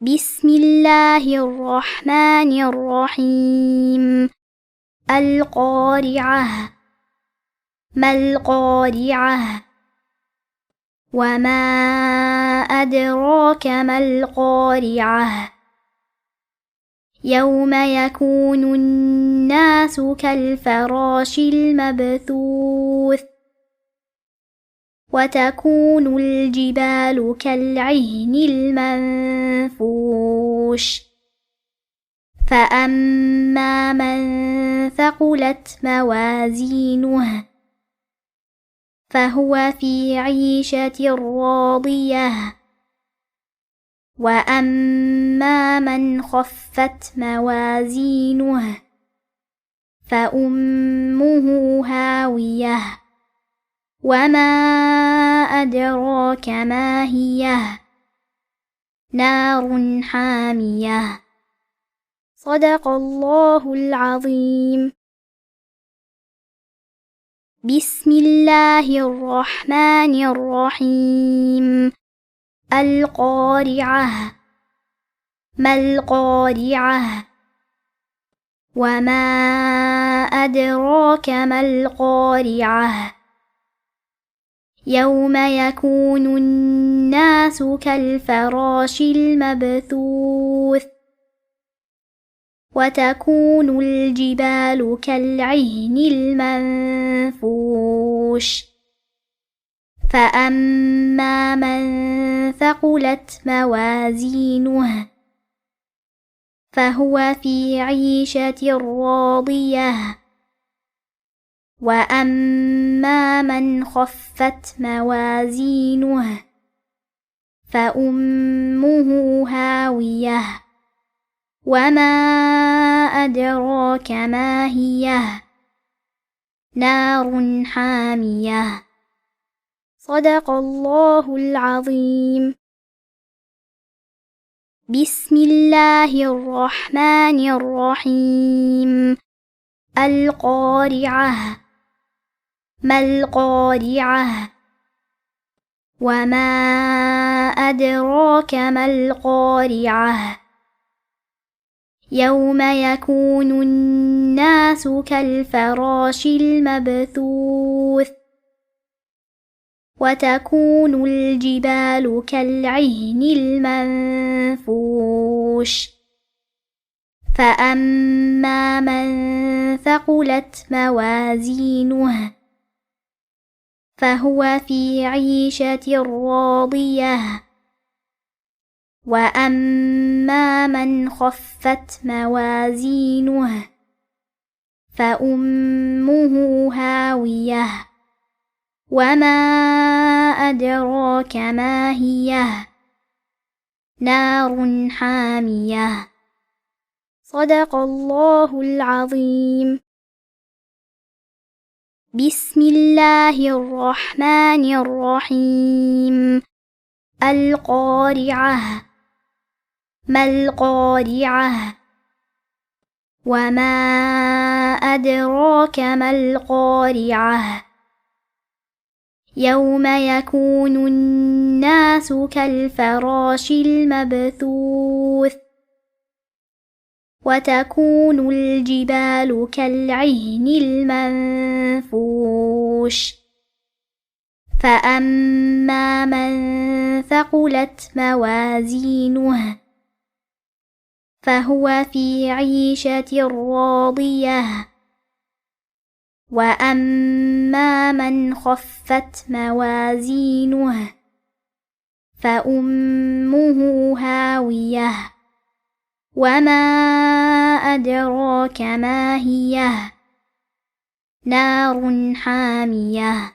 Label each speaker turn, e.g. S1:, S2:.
S1: بسم الله الرحمن الرحيم. القارعة. ما القارعة؟ وما أدراك ما القارعة؟ يوم يكون الناس كالفراش المبثوث وتكون الجبال كالعهن المنفوش فأما من ثقلت موازينه فهو في عيشة راضية وأما من خفت موازينه فأمه هاوية وما أدراك ما هي نار حامية. صدق الله العظيم. بسم الله الرحمن الرحيم. القارعة. ما القارعة؟ وما أدراك ما القارعة؟ يوم يكون الناس كالفراش المبثوث وتكون الجبال كالعهن المنفوش فأما من ثقلت موازينه فهو في عيشة راضية وأما من خفت موازينه فأمه هاوية وما أدراك ما هي نار حامية. صدق الله العظيم. بسم الله الرحمن الرحيم. القارعة. ما القارعة؟ وما أدراك ما القارعة؟ يوم يكون الناس كالفراش المبثوث وتكون الجبال كالعهن المنفوش فأما من ثقلت موازينه فهو في عيشة راضية وأما من خفت موازينه فأمه هاوية وما أدراك ما هي نار حامية. صدق الله العظيم. بسم الله الرحمن الرحيم. القارعة. ما القارعة؟ وما أدراك ما القارعة؟ يوم يكون الناس كالفراش المبثوث وتكون الجبال كالعهن المنفوش فأما من ثقلت موازينه فهو في عيشة راضية وأما من خفت موازينه فأمه هاوية وما أدراك ما هي نار حامية.